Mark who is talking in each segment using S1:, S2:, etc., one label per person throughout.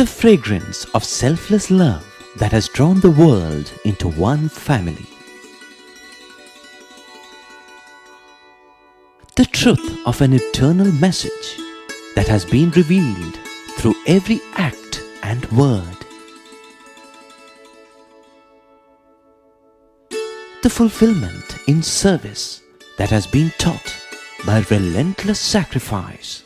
S1: The fragrance of selfless love that has drawn the world into one family. The truth of an eternal message that has been revealed through every act and word. The fulfillment in service that has been taught by relentless sacrifice.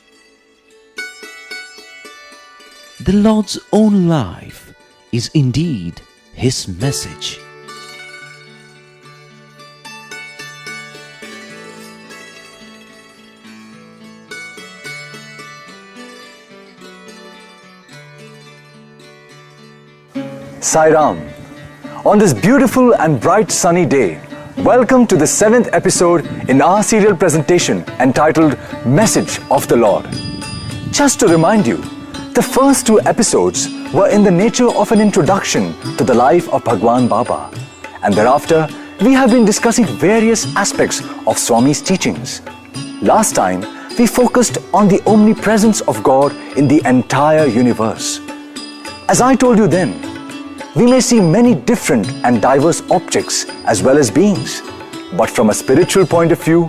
S1: The Lord's own life is indeed His message.
S2: Sai Ram. On this beautiful and bright sunny day, welcome to the 7th episode in our serial presentation entitled Message of the Lord. Just to remind you, the first 2 episodes were in the nature of an introduction to the life of Bhagwan Baba, and thereafter we have been discussing various aspects of Swami's teachings. Last time we focused on the omnipresence of God in the entire universe. As I told you then, we may see many different and diverse objects as well as beings, but from a spiritual point of view,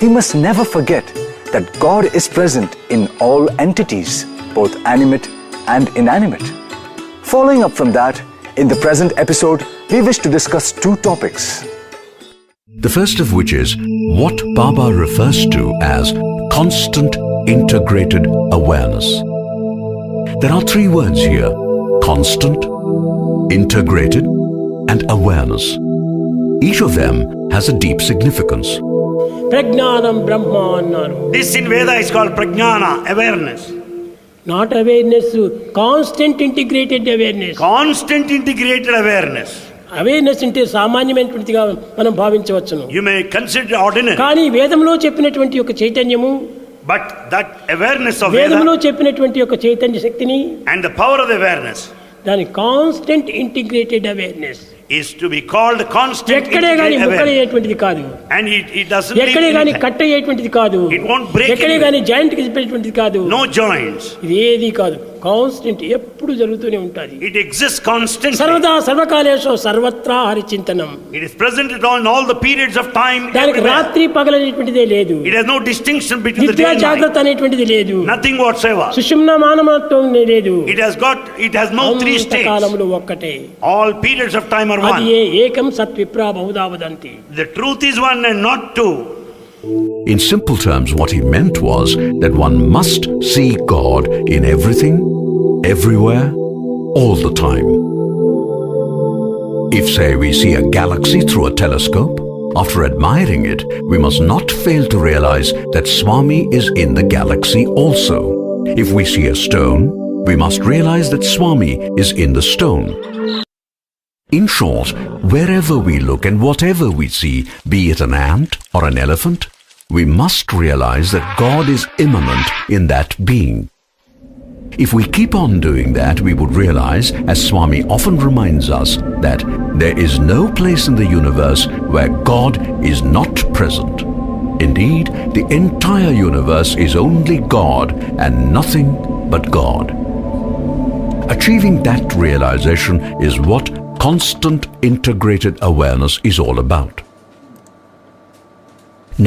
S2: we must never forget that God is present in all entities, both animate and inanimate. Following up from that, in the present episode, we wish to discuss 2 topics.
S3: The first of which is what Baba refers to as constant integrated awareness. There are 3 words here: constant, integrated and awareness. Each of them has a deep significance.
S4: Prajnanam Brahma.
S5: This in Veda is called Prajnana, awareness.
S4: Not awareness, constant integrated awareness.
S5: Constant integrated awareness.
S4: Awareness అంటే సామాన్యమైనటువంటిగా మనం భావించవచ్చును.
S5: You may consider ordinary.
S4: కానీ వేదంలో చెప్పినటువంటి ఒక చైతన్యము,
S5: but that awareness of Veda,
S4: వేదంలో చెప్పినటువంటి ఒక చైతన్య శక్తిని
S5: and the power of the awareness,
S4: దాని constant integrated awareness
S5: is to be called constant
S4: ఎక్కడే గాని ముక్కలయ్యేటువంటిది కాదు,
S5: and it doesn't
S4: ఎక్కడే గాని కట్ అయ్యేటువంటిది కాదు,
S5: it won't break,
S4: ఎక్కడే గాని జాయింట్ కి కాదు,
S5: no joints,
S4: ఇది ఏది కాదు, కాన్స్టెంట్ ఎప్పుడు జరుగుతూనే ఉంటుంది.
S5: it exists constantly,
S4: సర్వదా సర్వకాలేషు సర్వత్రా హరిచింతనం.
S5: it is present in all the periods of time.
S4: దానికి రాత్రి పగలనేటువంటిదే లేదు.
S5: it has no distinction between the day and
S4: జాగ్రత్త అనేటువంటిది లేదు,
S5: nothing whatsoever.
S4: సుషుమ్న మానమత్వం లేదు.
S5: it has no 3 states.
S4: కాలములు ఒక్కటే,
S5: all periods of time are one.
S4: అది ఏకం సత్విప్రా బహుధా వదంతి.
S5: the truth is one and not 2.
S3: In simple terms, what he meant was that one must see God in everything, everywhere, all the time. If, say, we see a galaxy through a telescope, after admiring it, we must not fail to realize that Swami is in the galaxy also. If we see a stone, we must realize that Swami is in the stone. In short, wherever we look and whatever we see, be it an ant or an elephant, we must realize that God is immanent in that being. If we keep on doing that, we would realize, as Swami often reminds us, that there is no place in the universe where God is not present. Indeed, the entire universe is only God and nothing but God. Achieving that realization is what constant integrated awareness is all about.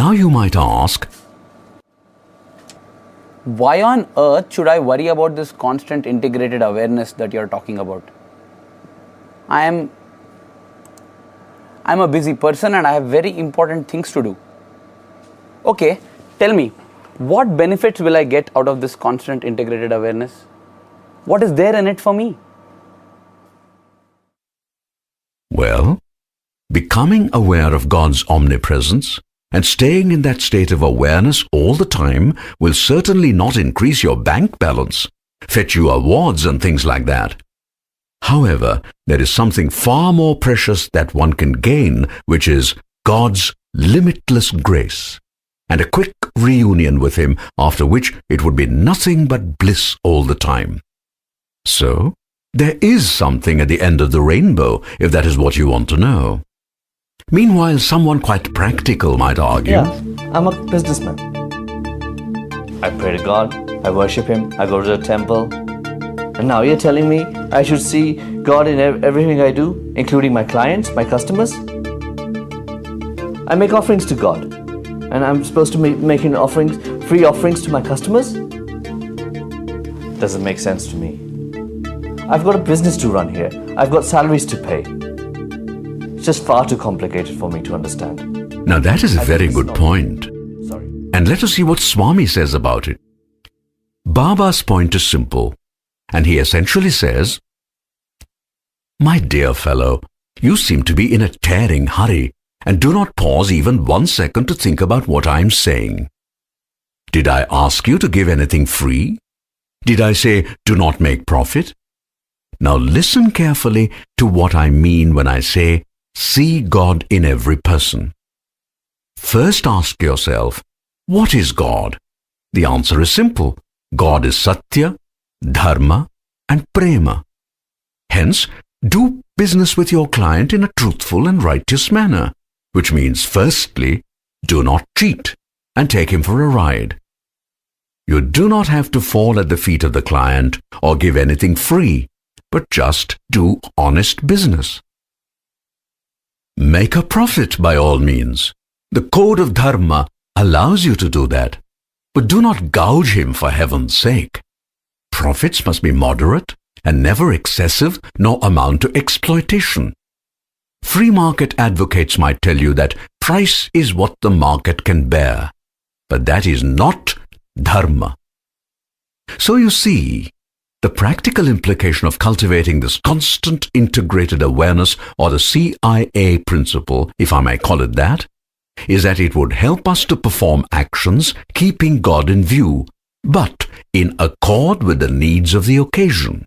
S3: Now you might ask,
S6: why on earth should I worry about this constant integrated awareness that you're talking about? I'm a busy person and I have very important things to do. Okay, tell me, what benefits will I get out of this constant integrated awareness? What is there in it for me?
S3: Well, becoming aware of God's omnipresence and staying in that state of awareness all the time will certainly not increase your bank balance, fetch you awards and things like that. However, there is something far more precious that one can gain, which is God's limitless grace and a quick reunion with Him, after which it would be nothing but bliss all the time. So, there is something at the end of the rainbow, if that is what you want to know. Meanwhile, someone quite practical might argue,
S7: yeah, I'm a businessman. I pray to God, I worship Him, I go to the temple. And now you're telling me I should see God in everything I do, including my clients, my customers? I make offerings to God, and I'm supposed to be making offerings, free offerings to my customers? Doesn't make sense to me. I've got a business to run here. I've got salaries to pay. It's just far too complicated for me to understand.
S3: Now that is a very good point.
S7: Sorry.
S3: And let us see what Swami says about it. Baba's point is simple, and he essentially says, "My dear fellow, you seem to be in a tearing hurry and do not pause even 1 second to think about what I am saying. Did I ask you to give anything free? Did I say, do not make profit? Now listen carefully to what I mean when I say, see God in every person. First ask yourself, what is God? The answer is simple. God is Satya, Dharma, and Prema. Hence, do business with your client in a truthful and righteous manner, which means firstly, do not cheat and take him for a ride. You do not have to fall at the feet of the client or give anything free, but just do honest business. Make a profit by all means. The code of Dharma allows you to do that, but do not gouge him for heaven's sake. Profits must be moderate and never excessive nor amount to exploitation. Free market advocates might tell you that price is what the market can bear, but that is not Dharma. So you see, the practical implication of cultivating this constant integrated awareness, or the CIA principle, if I may call it that, is that it would help us to perform actions keeping God in view, but in accord with the needs of the occasion.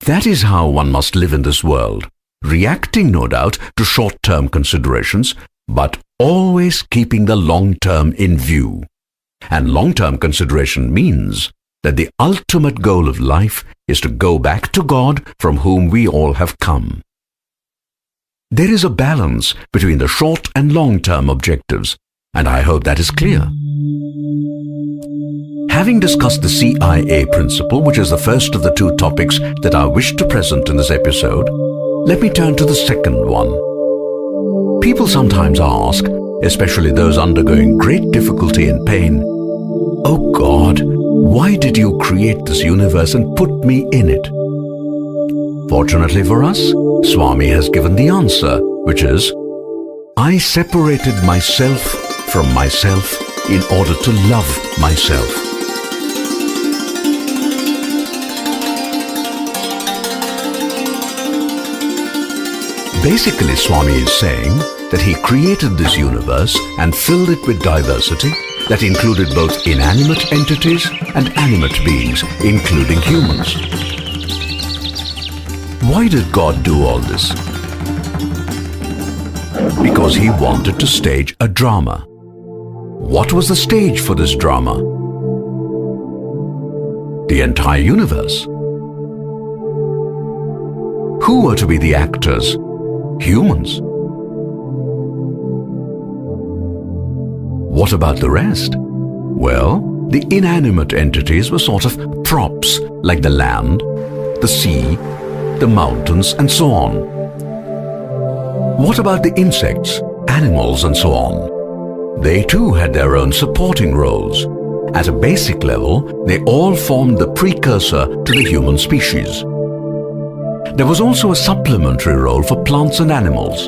S3: That is how one must live in this world, reacting no doubt to short-term considerations, but always keeping the long-term in view. And long-term consideration means that the ultimate goal of life is to go back to God from whom we all have come. There is a balance between the short and long-term objectives, and I hope that is clear. Having discussed the CIA principle, which is the first of the two topics that I wish to present in this episode, let me turn to the second one. People sometimes ask, especially those undergoing great difficulty and pain, "Oh God, why did you create this universe and put me in it?" Fortunately for us, Swami has given the answer, which is, I separated myself from myself in order to love myself. Basically, Swami is saying that he created this universe and filled it with diversity that included both inanimate entities and animate beings, including humans. Why did God do all this? Because he wanted to stage a drama. What was the stage for this drama? The entire universe. Who were to be the actors? Humans. What about the rest? Well, the inanimate entities were sort of props, like the land, the sea, the mountains, and so on. What about the insects, animals, and so on? They too had their own supporting roles. At a basic level, they all formed the precursor to the human species. There was also a supplementary role for plants and animals.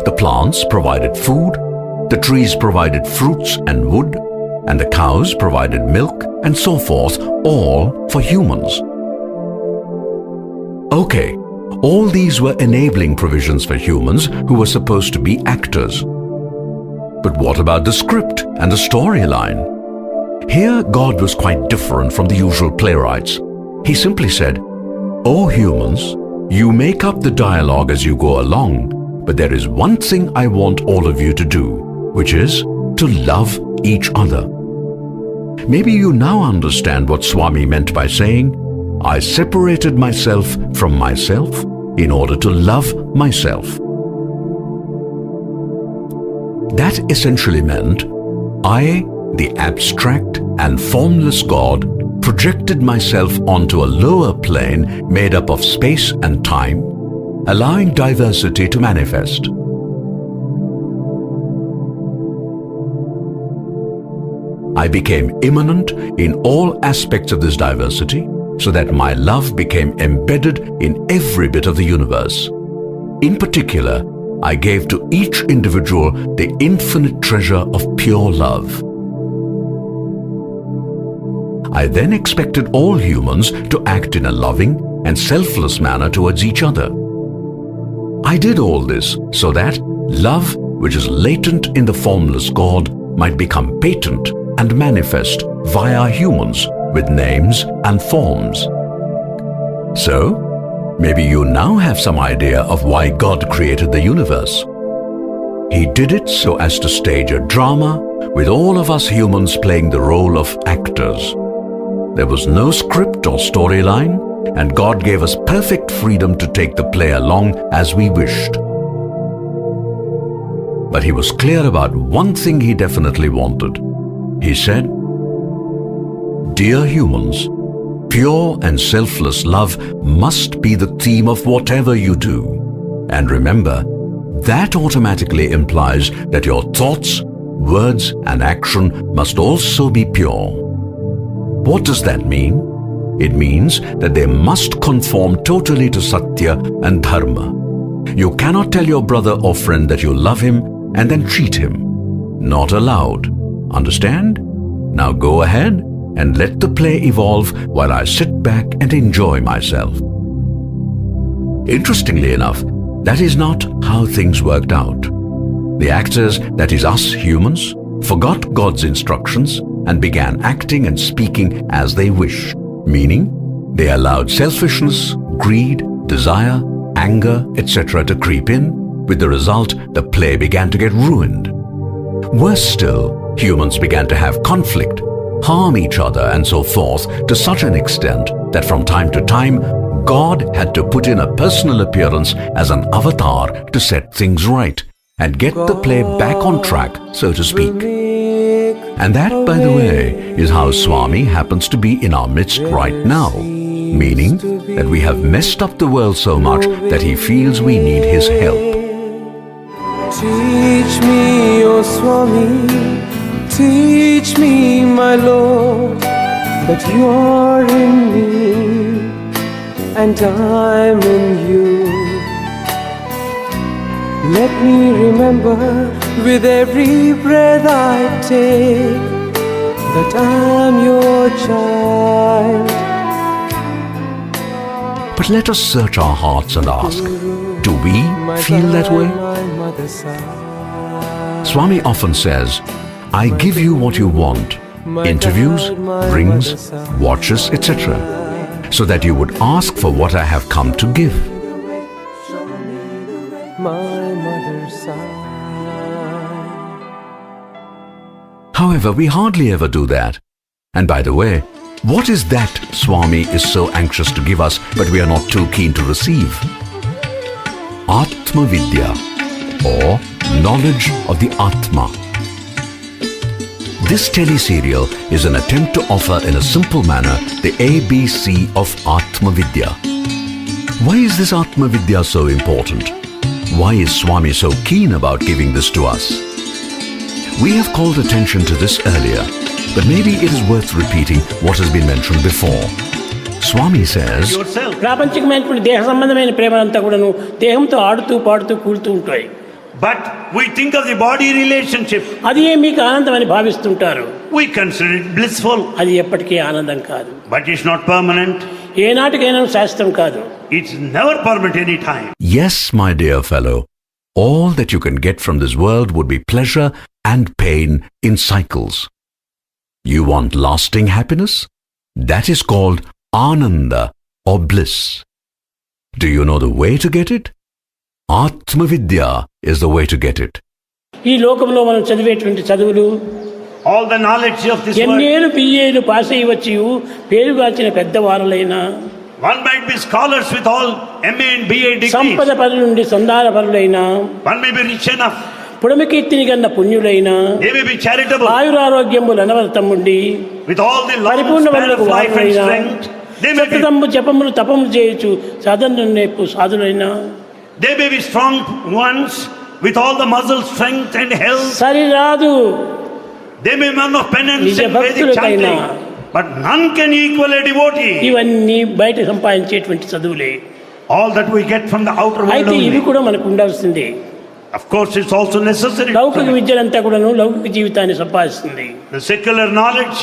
S3: The plants provided food, the trees provided fruits and wood, and the cows provided milk, and so forth, all for humans. Okay, all these were enabling provisions for humans who were supposed to be actors. But what about the script and the storyline? Here, God was quite different from the usual playwrights. He simply said, "O humans, you make up the dialogue as you go along, but there is one thing I want all of you to do, which is to love each other." Maybe you now understand what Swami meant by saying, "I separated myself from myself in order to love myself." That essentially meant I, the abstract and formless God, projected myself onto a lower plane made up of space and time, allowing diversity to manifest. I became immanent in all aspects of this diversity, so that my love became embedded in every bit of the universe. In particular, I gave to each individual the infinite treasure of pure love. I then expected all humans to act in a loving and selfless manner towards each other. I did all this so that love, which is latent in the formless God, might become patent and manifest via humans with names and forms. So, maybe you now have some idea of why God created the universe. He did it so as to stage a drama with all of us humans playing the role of actors. There was no script or storyline, and God gave us perfect freedom to take the play along as we wished. But He was clear about one thing He definitely wanted. He said, "Dear humans, pure and selfless love must be the theme of whatever you do. And remember, that automatically implies that your thoughts, words and action must also be pure." What does that mean? It means that they must conform totally to Satya and Dharma. You cannot tell your brother or friend that you love him and then cheat him. Not allowed. Understand? Now go ahead and let the play evolve while I sit back and enjoy myself. Interestingly enough, that is not how things worked out. The actors, that is us humans, forgot God's instructions and began acting and speaking as they wished, meaning they allowed selfishness, greed, desire, anger, etc. to creep in. With the result, the play began to get ruined. Worse still, humans began to have conflict, harm each other and so forth to such an extent that from time to time, God had to put in a personal appearance as an avatar to set things right and get the play back on track, so to speak. And that, by the way, is how Swami happens to be in our midst right now, meaning that we have messed up the world so much that he feels we need his help.
S8: Teach me, O Swami, teach me, my Lord, that you are in me and I'm in you. Let me remember with every breath I take that I'm your child.
S3: But let us search our hearts and ask, do we feel that way? Swami often says, "I give you what you want, interviews, rings, watches, etc., so that you would ask for what I have come to give." However, we hardly ever do that. And by the way, what is that Swami is so anxious to give us but we are not too keen to receive? Atma Vidya, or knowledge of the Atma. This teleserial is an attempt to offer in a simple manner the ABC of Atma Vidya. Why is this Atma Vidya so important? Why is Swami so keen about giving this to us? We have called attention to this earlier, but maybe it is worth repeating what has been mentioned before. Swami says,
S4: ప్రాపంచికమైనటువంటి దేహ సంబంధమైన ప్రేమలంతా కూడాను దేహంతో ఆడుతూ పాడుతూ కూడుతూ ఉంటాయి.
S5: But we think of the body relationship.
S4: అది మీకు ఆనందం అని భావిస్తుంటారు.
S5: We consider it blissful.
S4: అది ఎప్పటికీ ఆనందం కాదు.
S5: But it's not permanent.
S4: ఏనాటికైనా శాశ్వతం కాదు.
S5: It's never permanent any time.
S3: Yes, my dear fellow, all that you can get from this world would be pleasure and pain in cycles. You want lasting happiness? That is called Ananda or bliss. Do you know the way to get it? Atma Vidya is the way to get it.
S4: ఈ లోకంలో మనం చదివేటువంటి చదువులు,
S5: all the knowledge of this world,
S4: ఎంఏలు బిఏలు pass అయ్యి వచ్చి పేరుగాచిన పెద్దవారులైనా,
S5: one might be scholars with all MA and BA degrees,
S4: సంపద పరుల నుండి సందాన పరులైనా,
S5: one may be rich enough,
S4: పుడమికీర్తిని Ganna పుణ్యులైన
S5: They may be charitable
S4: ఆయురారోగ్యములు అనవరతముండి
S5: with all the long
S4: పరిపూర్ణ
S5: span
S4: వరకు
S5: of life and
S4: వారైన
S5: strength. They may be,
S4: సతతము జపములు తపములు చేయొచ్చు సాధన నేర్పు సాధులైన
S5: they may be strong ones with all the muscle strength and health.
S4: సరిరాదు
S5: They may be men of penance
S4: నిజ
S5: and Vedic
S4: భక్తులకైనా
S5: chanting, but none can equal a devotee.
S4: ఇవన్నీ బయట సంపాదించేటువంటి చదువులే.
S5: All that we get from the outer world
S4: అయితే ఇవి
S5: only.
S4: కూడా మనకు ఉండాల్సిందే.
S5: Of course, it's also necessary.
S4: లౌకిక విద్యలంతా కూడాను లౌకిక జీవితాన్ని సంపాదిస్తుంది.
S5: The secular knowledge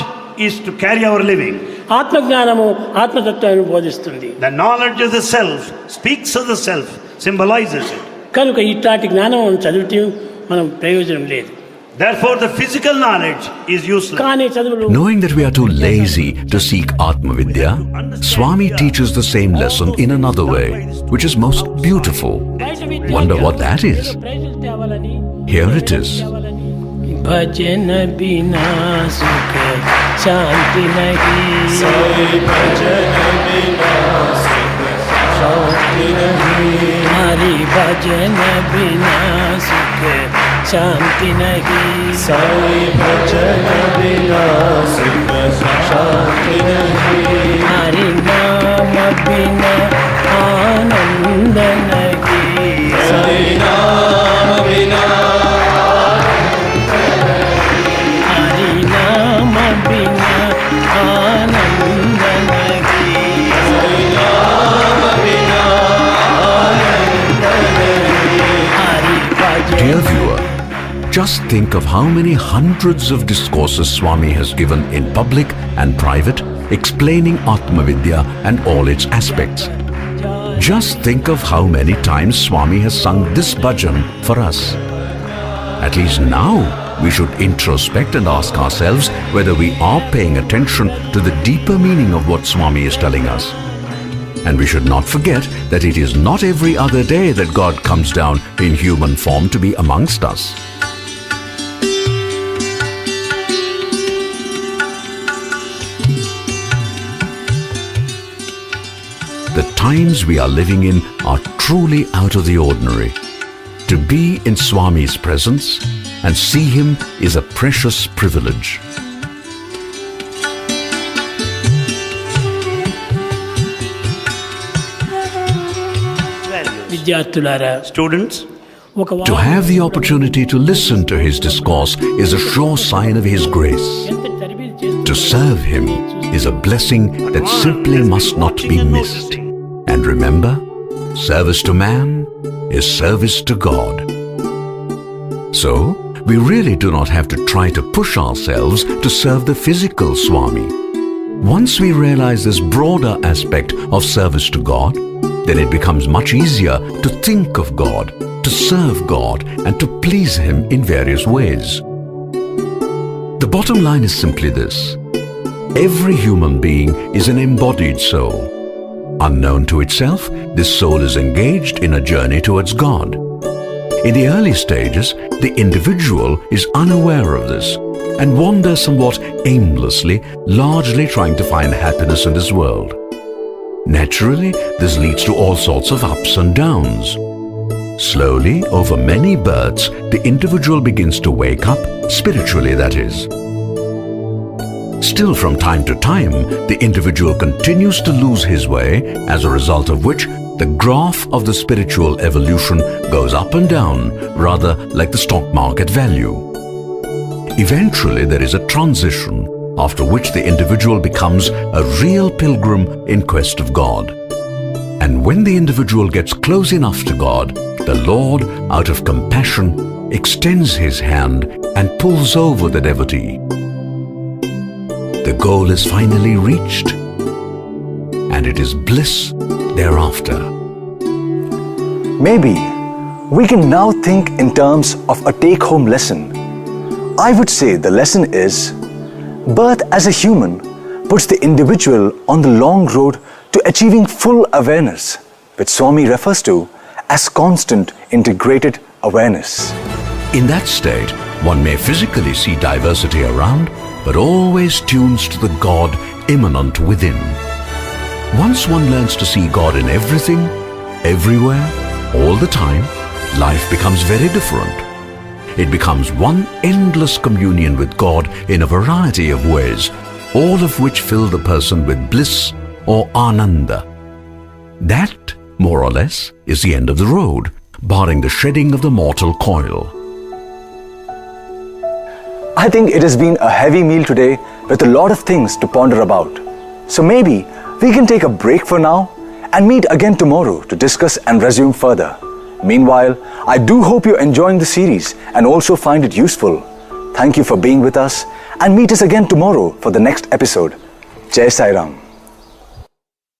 S5: is to carry our living.
S4: ఆత్మజ్ఞానము ఆత్మతత్వాన్ని బోధిస్తుంది.
S5: The knowledge of the self speaks of the self, symbolizes it.
S4: కనుక ఇట్లాంటి జ్ఞానం చదివితే మనం ప్రయోజనం లేదు.
S5: Therefore, the physical knowledge is useless.
S4: కానీ చదువులు
S3: Knowing that we are too lazy to seek Atma Vidya, Swami teaches the same lesson in another way, which is most beautiful. Wonder what that is? Here it is.
S4: भजन बिना सुख शांति नहीं, भजन बिना सुख शांति नहीं, हरि भजन बिना सुख शांति नहीं, साई भजन बिना सुख शांति नहीं, हरि नाम बिना आनंद नहीं, साई नाम बिना
S3: Dear viewer, just think of how many hundreds of discourses Swami has given in public and private, explaining Atma Vidya and all its aspects. Just think of how many times Swami has sung this bhajan for us. At least now, we should introspect and ask ourselves whether we are paying attention to the deeper meaning of what Swami is telling us. And we should not forget that it is not every other day that God comes down in human form to be amongst us. The times we are living in are truly out of the ordinary. To be in Swami's presence and see him is a precious privilege.
S4: విద్యార్థులారా,
S5: Students,
S3: To have the opportunity to listen to his discourse is a sure sign of his grace. To serve him is a blessing that simply must not be missed. And remember, service to man is service to God. So, we really do not have to try to push ourselves to serve the physical Swami. Once we realize this broader aspect of service to God, then it becomes much easier to think of God, to serve God, and to please Him in various ways. The bottom line is simply this: every human being is an embodied soul. Unknown to itself, this soul is engaged in a journey towards God. In the early stages, the individual is unaware of this and wanders somewhat aimlessly, largely trying to find happiness in this world. Naturally, this leads to all sorts of ups and downs. Slowly, over many births, the individual begins to wake up, spiritually that is. Still, from time to time, the individual continues to lose his way, as a result of which the graph of the spiritual evolution goes up and down, rather like the stock market value. Eventually, there is a transition, after which the individual becomes a real pilgrim in quest of God. And when the individual gets close enough to God, the Lord, out of compassion, extends his hand and pulls over the devotee. The goal is finally reached, and it is bliss thereafter.
S2: Maybe we can now think in terms of a take-home lesson. I would say the lesson is: birth as a human puts the individual on the long road to achieving full awareness, which Swami refers to as constant integrated awareness.
S3: In that state, one may physically see diversity around, but always tunes to the God immanent within. Once one learns to see God in everything, everywhere, all the time, life becomes very different. it becomes one endless communion with God in a variety of ways, all of which fill the person with bliss or ananda. That, more or less, is the end of the road, barring the shedding of the mortal coil.
S2: I think it has been a heavy meal today with a lot of things to ponder about. So maybe we can take a break for now and meet again tomorrow to discuss and resume further. Meanwhile, I do hope you're enjoying the series and also find it useful. Thank you for being with us and meet us again tomorrow for the next episode. Jai Sai Ram.